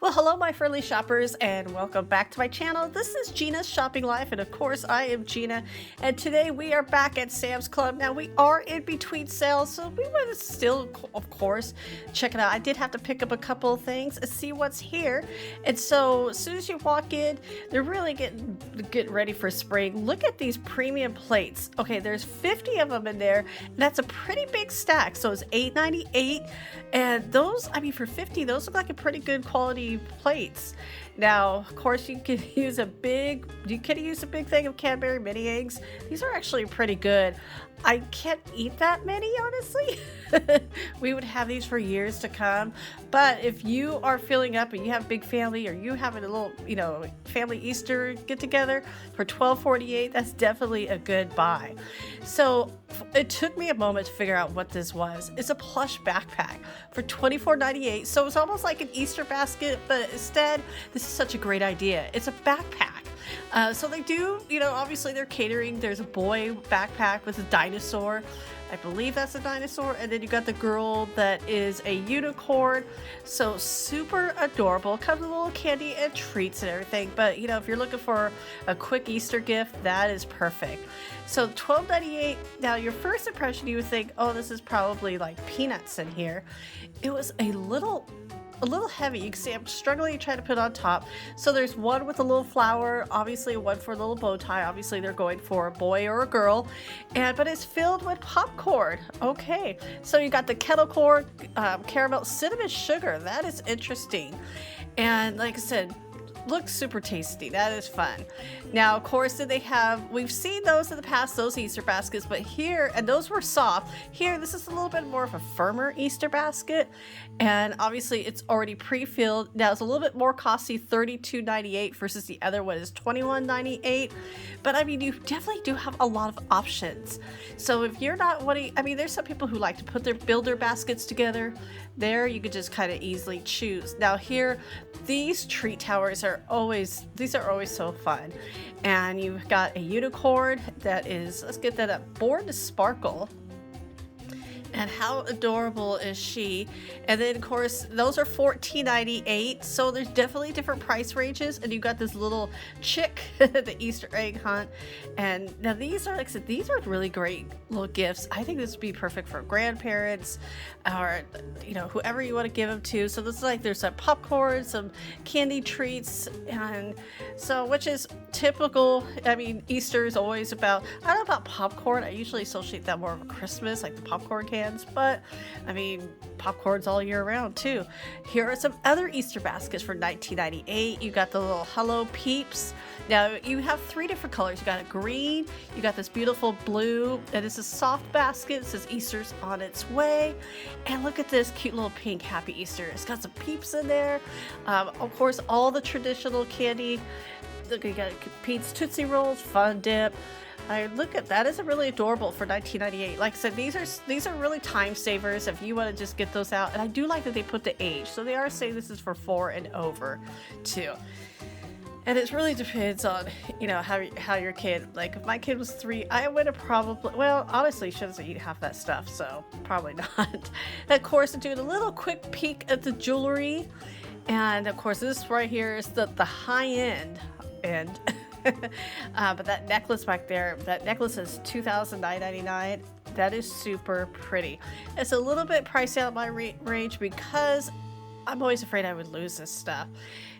Well, hello, my friendly shoppers, and welcome back to my channel. This is Gina's Shopping Life, and of course, I am Gina. And today we are back at Sam's Club. Now, we are in between sales, so we want to still, of course, check it out. I did have to pick up a couple of things and see what's here. And so, as soon as you walk in, they're really getting ready for spring. Look at these premium plates. Okay, there's 50 of them in there, and that's a pretty big stack. So it's $8.98, and those, I mean, for 50, those look like a pretty good quality plates. Now, of course, you can use a big thing of Cadbury mini eggs. These are actually pretty good. I can't eat that many, honestly. We would have these for years to come. But if you are filling up and you have a big family, or you have a little, family Easter get together for $12.48, that's definitely a good buy. So it took me a moment to figure out what this was. It's a plush backpack for $24.98. So it's almost like an Easter basket, but instead, this is such a great idea. It's a backpack. So they do, obviously they're catering. There's a boy backpack with a dinosaur. I believe that's a dinosaur. And then you got the girl that is a unicorn. So super adorable. Comes with a little candy and treats and everything. But, if you're looking for a quick Easter gift, that is perfect. So $12.98. Now, your first impression, you would think, oh, this is probably like peanuts in here. It was a little heavy. You can see I'm struggling to try to put on top. So there's one with a little flower, obviously one for a little bow tie. Obviously they're going for a boy or a girl, but it's filled with popcorn. Okay, so you got the kettle corn, caramel, cinnamon sugar. That is interesting. And like I said, looks super tasty. That is fun. Now, of course, we've seen those in the past, those Easter baskets, but here, and those were soft. Here, this is a little bit more of a firmer Easter basket, and obviously it's already pre-filled. Now, it's a little bit more costly, $32.98 versus the other one is $21.98, but I mean, you definitely do have a lot of options. So if you're not wanting, I mean, there's some people who like to build their baskets together. There, you could just kind of easily choose. Now here, these treat towers are always so fun. And you've got a unicorn that is, let's get that up, Born to Sparkle. And how adorable is she? And then, of course, those are $14.98. So there's definitely different price ranges. And you got this little chick, the Easter egg hunt. And now these are, like I said, these are really great little gifts. I think this would be perfect for grandparents or, whoever you want to give them to. So this is like, there's some popcorn, some candy treats. And so, which is typical. I mean, Easter is always about, I don't know about popcorn. I usually associate that more with Christmas, like the popcorn cans, but I mean, popcorn's all year round too. Here are some other Easter baskets for $19.98. You got the little Hello Peeps. Now you have three different colors. You got a green, you got this beautiful blue, and it's a soft basket. It says Easter's on its way. And look at this cute little pink Happy Easter. It's got some peeps in there. Of course, all the traditional candy. Look, you got Pete's Tootsie Rolls, Fun Dip. Look at that. Is really adorable for $19.98. Like I said, these are really time savers if you want to just get those out. And I do like that they put the age. So they are saying this is for 4 and over too. And it really depends on, how your kid, like if my kid was 3, I would have probably, well, honestly, she doesn't eat half that stuff, so probably not. And of course, doing a little quick peek at the jewelry. And of course, this right here is the high end. But that necklace back there, that necklace is $2,999. That is super pretty. It's a little bit pricey out of my range because I'm always afraid I would lose this stuff.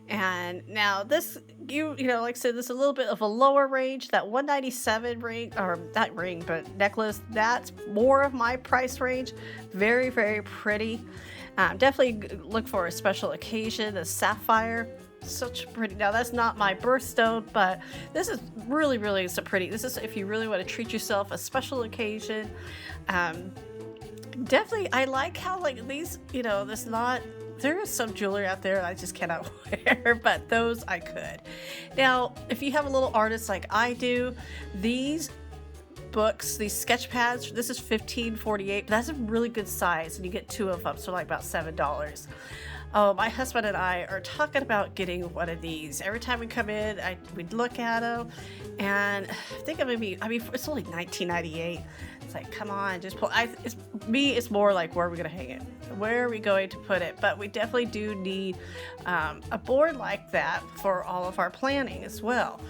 And now this, like I said, this is a little bit of a lower range. That $197 ring, or not ring, but necklace, that's more of my price range. Very, very pretty. Definitely look for a special occasion. The sapphire. Such pretty. Now that's not my birthstone, but this is really, really so pretty. This is if you really want to treat yourself a special occasion. Definitely, I like how like these, there is some jewelry out there I just cannot wear, but those I could. Now, if you have a little artist like I do, these books, these sketch pads, this is $15.48, but that's a really good size, and you get 2 of them, so like about $7. Oh, my husband and I are talking about getting one of these. Every time we come in, we'd look at them, and I think it's only $19.98. It's like, come on, just pull. It's more like, where are we gonna hang it? Where are we going to put it? But we definitely do need a board like that for all of our planning as well.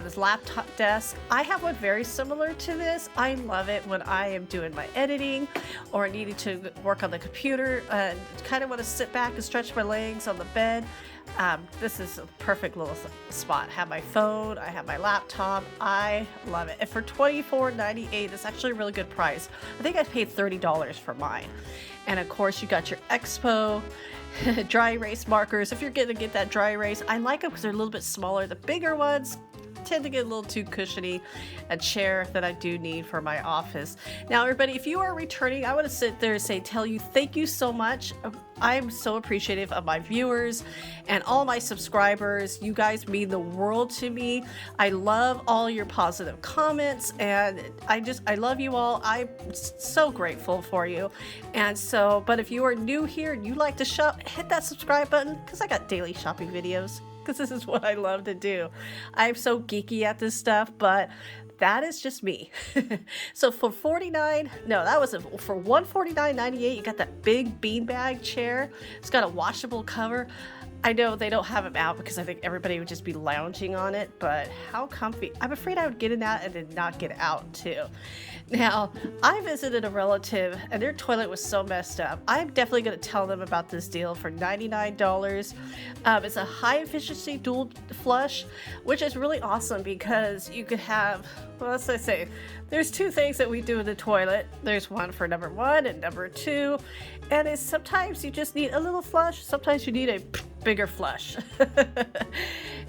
This laptop desk, I have one very similar to this. I love it when I am doing my editing or needing to work on the computer and kind of want to sit back and stretch my legs on the bed. This is a perfect little spot. I have my phone, I have my laptop. I love it. And for $24.98, it's actually a really good price. I think I paid $30 for mine. And of course, you got your Expo dry erase markers. If you're going to get that dry erase, I like them because they're a little bit smaller. The bigger ones tend to get a little too cushiony. A chair that I do need for my office. Now, everybody, if you are returning, I want to sit there and tell you thank you so much. I'm so appreciative of my viewers and all my subscribers. You guys mean the world to me. I love all your positive comments, and I love you all. I'm so grateful for you. And so, but if you are new here and you like to shop, hit that subscribe button because I got daily shopping videos. Because this is what I love to do. I'm so geeky at this stuff, but that is just me. So for for $149.98, you got that big beanbag chair. It's got a washable cover. I know they don't have them out because I think everybody would just be lounging on it, but how comfy. I'm afraid I would get in that and then not get out too. Now, I visited a relative and their toilet was so messed up. I'm definitely going to tell them about this deal for $99. It's a high efficiency dual flush, which is really awesome because you could have, well, let's say, there's two things that we do in the toilet. There's one for number one and number two. And it's sometimes you just need a little flush. Sometimes you need a bigger flush.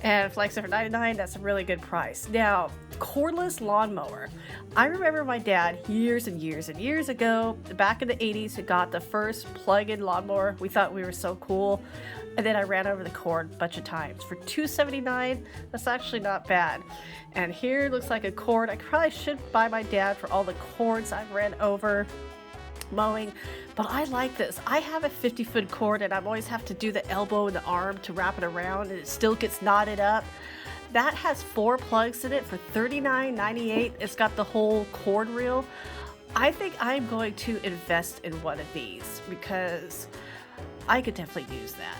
And for $99, that's a really good price. Now, cordless lawnmower. I remember my dad years and years and years ago, back in the 80s, had got the first plug-in lawnmower. We thought we were so cool. And then I ran over the cord a bunch of times. For $279, that's actually not bad. And here looks like a cord. I probably should buy my dad for all the cords I've ran over mowing, but I like this. I have a 50-foot cord and I always have to do the elbow and the arm to wrap it around, and it still gets knotted up. That has 4 plugs in it for $39.98. It's got the whole cord reel. I think I'm going to invest in one of these because I could definitely use that.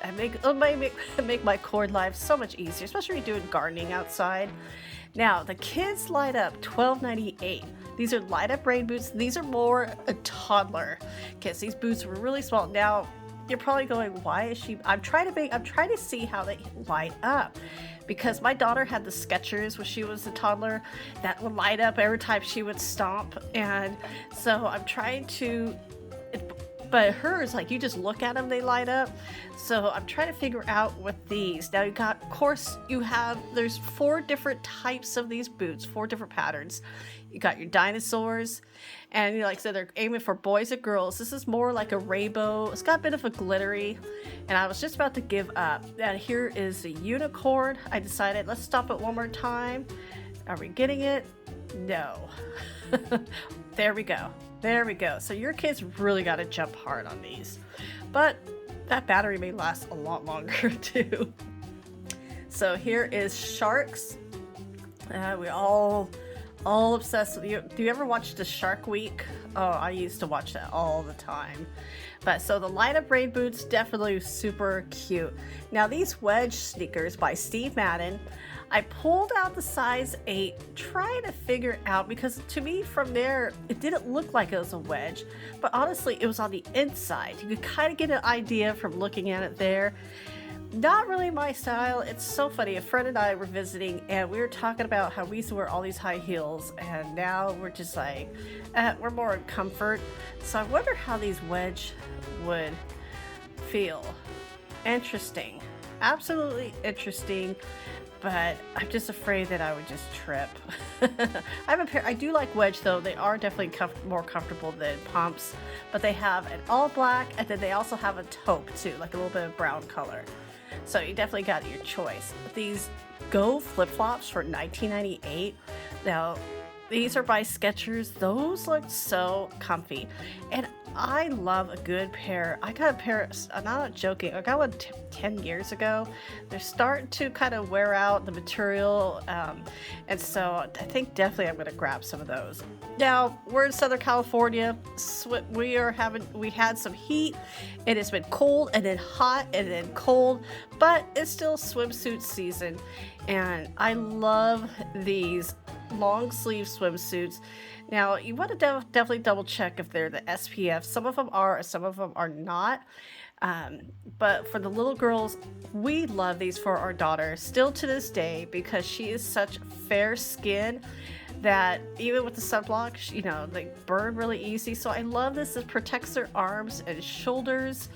It might make my cord life so much easier, especially when you're doing gardening outside. Now, the kids light up $12.98. These are light up rain boots. These are more a toddler kids. These boots were really small. Now, you're probably going, why is she? I'm trying to see how they light up, because my daughter had the Skechers when she was a toddler that would light up every time she would stomp, and so I'm trying to. But hers, like, you just look at them, they light up. So I'm trying to figure out with these. Now, of course, there's 4 different types of these boots, 4 different patterns. You got your dinosaurs, and like I said, they're aiming for boys and girls. This is more like a rainbow. It's got a bit of a glittery, and I was just about to give up. And here is the unicorn. I decided, let's stop it one more time. Are we getting it? No. There we go. There we go. So your kids really got to jump hard on these. But that battery may last a lot longer too. So here is sharks. We all obsessed with you. Do you ever watch the Shark Week? Oh, I used to watch that all the time. But so the light up rain boots, definitely super cute. Now these wedge sneakers by Steve Madden, I pulled out the size 8, trying to figure out, because to me from there, it didn't look like it was a wedge, but honestly, it was on the inside. You could kind of get an idea from looking at it there. Not really my style. It's so funny. A friend and I were visiting, and we were talking about how we used to wear all these high heels, and now we're just like, we're more in comfort. So I wonder how these wedge would feel. Interesting. Absolutely interesting. But I'm just afraid that I would just trip. I have a pair. I do like wedge though. They are definitely more comfortable than pumps. But they have an all black, and then they also have a taupe too, like a little bit of brown color. So you definitely got your choice. These Go flip-flops for $19.98. Now, these are by Skechers. Those look so comfy. And I love a good pair. I got a pair, I'm not joking, I got one 10 years ago. They're starting to kind of wear out the material. And so I think definitely I'm going to grab some of those. Now, we're in Southern California. We had some heat. It has been cold and then hot and then cold, but it's still swimsuit season. And I love these long sleeve swimsuits. Now, you want to definitely double check if they're the SPF. Some of them are, some of them are not. But for the little girls, we love these for our daughter still to this day because she is such fair skin that even with the sunblock, they burn really easy. So I love this. It protects their arms and shoulders.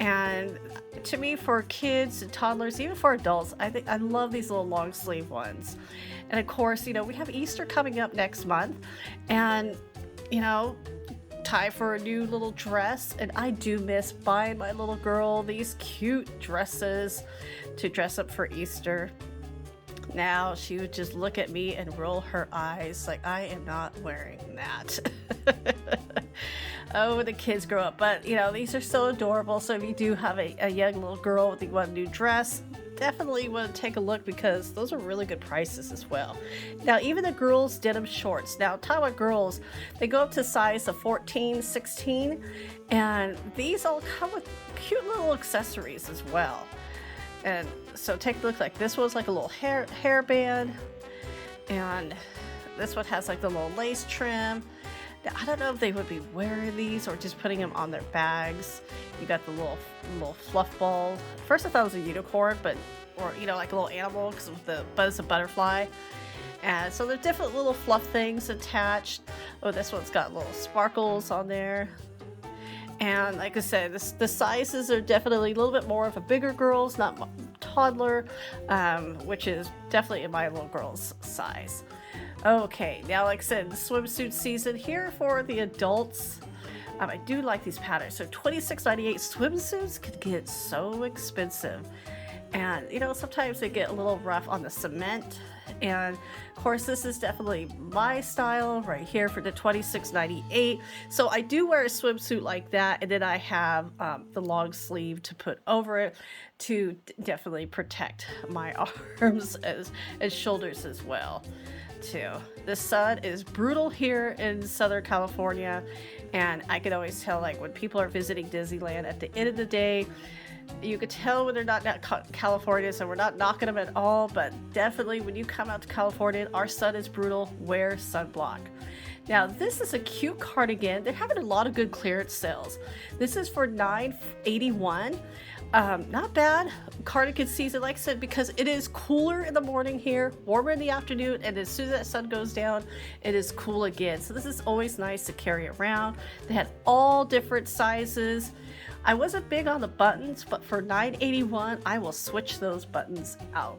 And to me, for kids and toddlers, even for adults, I love these little long sleeve ones. And of course, we have Easter coming up next month, and time for a new little dress. And I do miss buying my little girl these cute dresses to dress up for Easter. Now she would just look at me and roll her eyes like I am not wearing that. Oh, when the kids grow up. But these are so adorable. So if you do have a young little girl with one new dress, definitely want to take a look because those are really good prices as well. Now, even the girls' denim shorts. Now, talking about girls, they go up to size of 14, 16, and these all come with cute little accessories as well. And so take a look. Like this one's like a little hairband, and this one has like the little lace trim. Now, I don't know if they would be wearing these or just putting them on their bags. You got the little fluff ball. First I thought it was a unicorn, or like a little animal because it's a butterfly. And so there's different little fluff things attached. Oh, this one's got little sparkles on there. And like I said, the sizes are definitely a little bit more of a bigger girls, not toddler, which is definitely in my little girl's size. Okay, now like I said, the swimsuit season here for the adults. I do like these patterns. So $26.98 swimsuits can get so expensive. And sometimes they get a little rough on the cement. And of course, this is definitely my style right here for the $26.98. So I do wear a swimsuit like that, and then I have the long sleeve to put over it to definitely protect my arms and shoulders as well too. The sun is brutal here in Southern California, and I can always tell, like, when people are visiting Disneyland, at the end of the day, you could tell when they're not California, so we're not knocking them at all, but definitely when you come out to California, our sun is brutal. Wear sunblock. Now, this is a cute cardigan. They're having a lot of good clearance sales. This is for $9.81. Not bad. Cardigan season, like I said, because it is cooler in the morning here, warmer in the afternoon, and as soon as that sun goes down, it is cool again. So this is always nice to carry around. They had all different sizes. I wasn't big on the buttons, but for $9.81, I will switch those buttons out.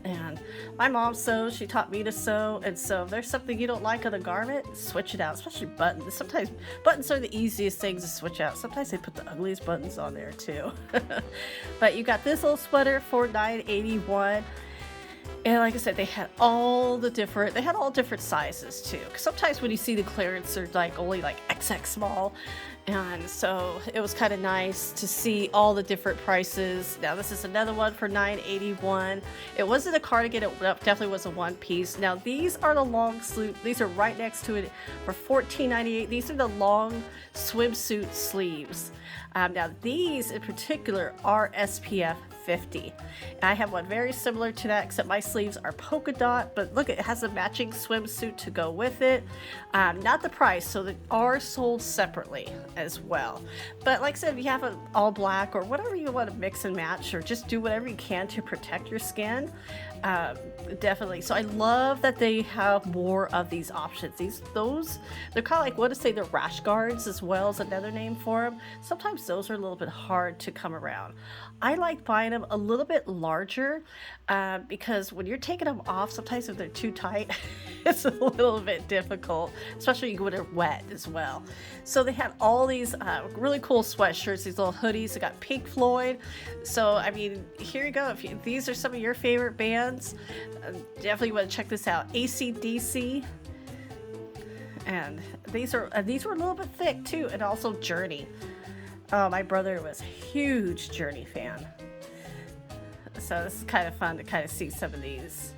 And my mom sews, she taught me to sew, and so if there's something you don't like on a garment, switch it out, especially buttons. Sometimes buttons are the easiest things to switch out. Sometimes they put the ugliest buttons on there too. But you got this little sweater for $9.81. And like I said, they had all different sizes too. 'Cause sometimes when you see the clearance, they're like only like XX small. And so it was kind of nice to see all the different prices. Now this is another one for $9.81. It wasn't a cardigan, it definitely was a one piece. Now these are the long sleeve, these are right next to it for $14.98. These are the long swimsuit sleeves. Now these in particular are SPF 50. And I have one very similar to that, except my sleeves are polka dot, but look, it has a matching swimsuit to go with it. Not the price, so they are sold separately as well. But like I said, if you have an all black or whatever you want to mix and match, or just do whatever you can to protect your skin, definitely. So I love that they have more of these options. They're kind of like, what to say, they're rash guards as well as another name for them. Sometimes those are a little bit hard to come around. I like buying them a little bit larger because when you're taking them off, sometimes if they're too tight, it's a little bit difficult, especially when they're wet as well. So they had all these really cool sweatshirts, these little hoodies. They got Pink Floyd. So, I mean, here you go. If these are some of your favorite bands, definitely want to check this out. AC/DC. And these were a little bit thick too, and also Journey. My brother was a huge Journey fan. So this is kind of fun to kind of see some of these.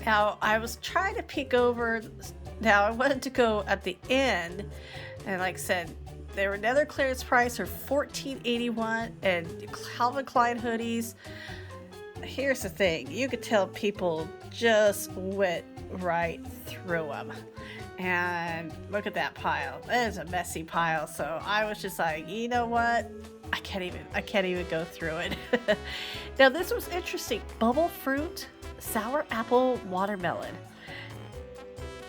Now, I was trying to peek over. Now, I wanted to go at the end, and like I said, they were another clearance price for $14.81, and Calvin Klein hoodies. Here's the thing, you could tell people just went right through them. And look at that pile. It is a messy pile. So I was just like, you know what? I can't even go through it. Now this was interesting. Bubble fruit, sour apple, watermelon.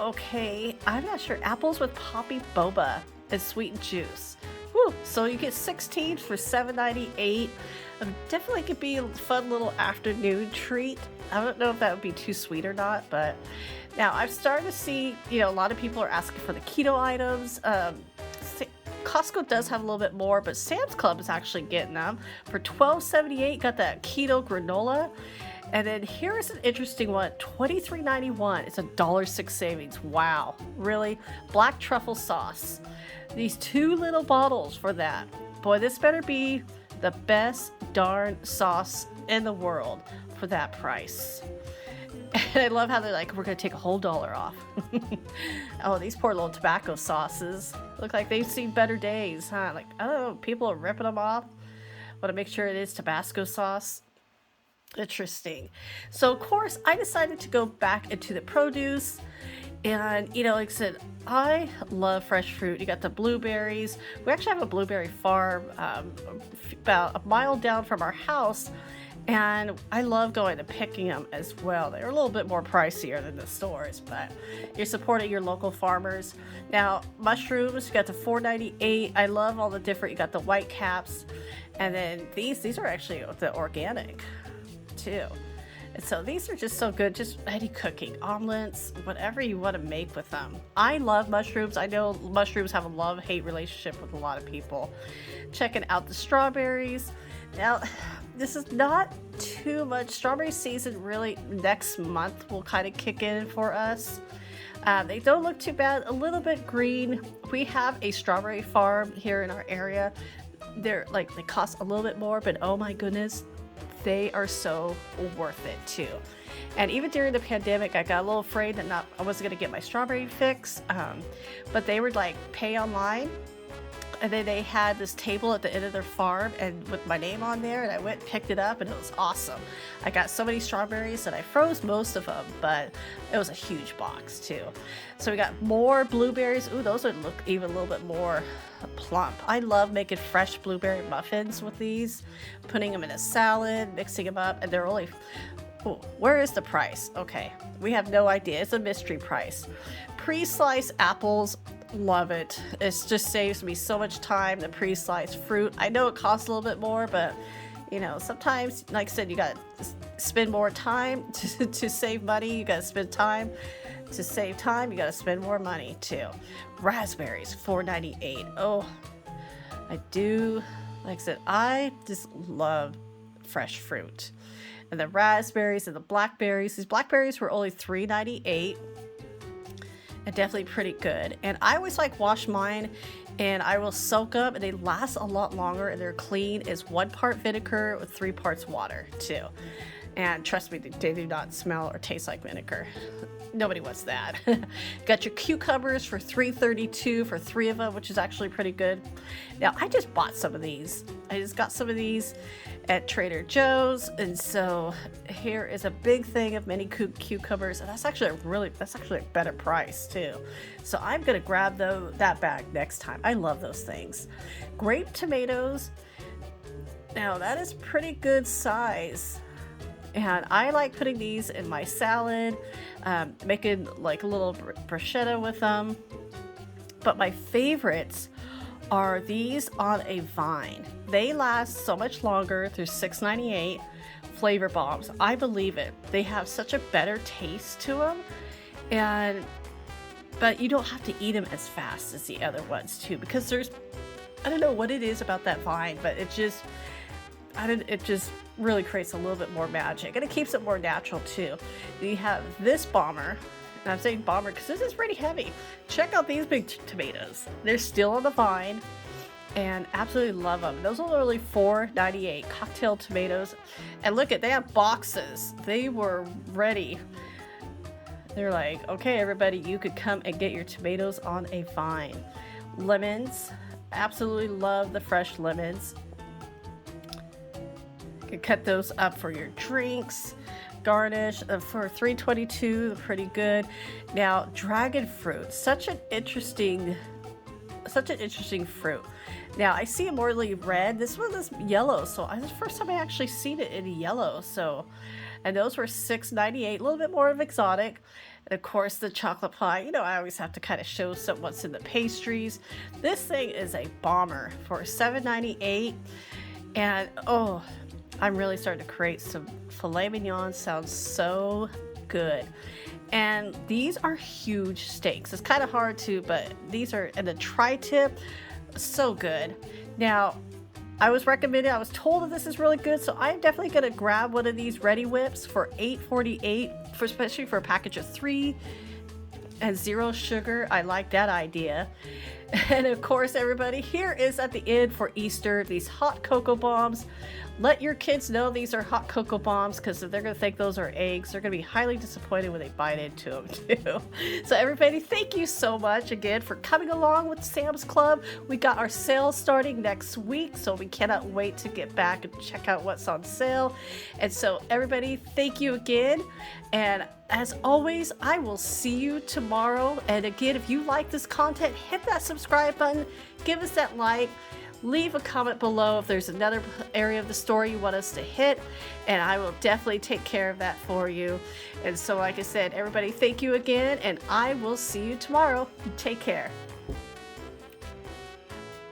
Okay, I'm not sure. Apples with poppy boba and sweetened juice. Woo! So you get 16 for $7.98. Definitely could be a fun little afternoon treat. I don't know if that would be too sweet or not, but now I've started to see, a lot of people are asking for the keto items. Costco does have a little bit more, but Sam's Club is actually getting them for $12.78. Got that keto granola. And then here is an interesting one, $23.91. It's a $1.06 savings. Wow, really? Black truffle sauce. These 2 little bottles for that. Boy, this better be the best darn sauce in the world for that price. And I love how they're like, we're gonna take a whole $1 off. Oh, these poor little tobacco sauces look like they've seen better days, huh? Like, oh, people are ripping them off. Want to make sure it is Tabasco sauce. Interesting. So of course I decided to go back into the produce, and like I said, I love fresh fruit. You got the blueberries. We actually have a blueberry farm about a mile down from our house, and I love going and picking them as well. They're a little bit more pricier than the stores, but you're supporting your local farmers. Now mushrooms, you got the $4.98. I love all the different, you got the white caps, and then these are actually the organic too. And so these are just so good. Just any cooking, omelets, whatever you want to make with them. I love mushrooms. I know mushrooms have a love-hate relationship with a lot of people. Checking out the strawberries. Now, this is not too much. Strawberry season really next month will kind of kick in for us. They don't look too bad. A little bit green. We have a strawberry farm here in our area. They cost a little bit more, but oh my goodness, they are so worth it too. And even during the pandemic, I got a little afraid that I wasn't going to get my strawberry fix, but they would like pay online, and then they had this table at the end of their farm and with my name on there, and I went and picked it up, and it was awesome. I got so many strawberries that I froze most of them, but it was a huge box too. So we got more blueberries. Ooh, those would look even a little bit more plump. I love making fresh blueberry muffins with these, putting them in a salad, mixing them up, and they're only, ooh, where is the price? Okay, we have no idea. It's a mystery price. Pre-sliced apples, love it. It just saves me so much time, the pre-sliced fruit. I know it costs a little bit more, but sometimes, like I said, you got to spend more time to save money. You got to spend time to save time. You got to spend more money too. Raspberries, $4.98. Oh, I do. Like I said, I just love fresh fruit. And the raspberries and the blackberries. These blackberries were only $3.98. And definitely pretty good. And I always wash mine, and I will soak them, and they last a lot longer, and they're clean. It's 1 part vinegar with 3 parts water too. And trust me, they do not smell or taste like vinegar. Nobody wants that. Got your cucumbers for $3.32 for 3 of them, which is actually pretty good. Now, I just bought some of these. I just got some of these at Trader Joe's, and so here is a big thing of mini cucumbers, and that's actually a better price too. So I'm gonna grab that bag next time. I love those things. Grape tomatoes. Now that is pretty good size. And I like putting these in my salad, making like a little bruschetta with them. But my favorites are these on a vine. They last so much longer. They're $6.98. Flavor bombs. I believe it. They have such a better taste to them. But you don't have to eat them as fast as the other ones too, because I don't know what it is about that vine, but it just really creates a little bit more magic, and it keeps it more natural too. You have this bomber, and I'm saying bomber because this is pretty heavy. Check out these big tomatoes. They're still on the vine, and absolutely love them. Those are only $4.98 cocktail tomatoes, and look at, they have boxes. They were ready. They're like, okay, everybody, you could come and get your tomatoes on a vine. Lemons, absolutely love the fresh lemons. You can cut those up for your drinks. Garnish for $3.22, pretty good. Now, dragon fruit, such an interesting fruit. Now, I see it more red. This one is yellow, so this is the first time I actually seen it in yellow. So, and those were $6.98, a little bit more of exotic. And of course, the chocolate pie. You know, I always have to kind of show what's in the pastries. This thing is a bomber for $7.98, and oh, I'm really starting to create some filet mignon. Sounds so good. And these are huge steaks. It's kind of hard to, but these are, and the tri-tip, so good. Now, I was told that this is really good, so I'm definitely going to grab one of these Ready Whips for $8.48, especially for a package of 3 and 0 sugar. I like that idea. And of course, everybody, here is at the end for Easter, these hot cocoa bombs. Let your kids know these are hot cocoa bombs, because if they're going to think those are eggs, they're going to be highly disappointed when they bite into them too. So everybody, thank you so much again for coming along with Sam's Club. We got our sale starting next week, so we cannot wait to get back and check out what's on sale. And so everybody, thank you again. And as always, I will see you tomorrow. And again, if you like this content, hit that subscribe button, give us that like. Leave a comment below if there's another area of the story you want us to hit, and I will definitely take care of that for you. And so, like I said, everybody, thank you again, and I will see you tomorrow. Take care.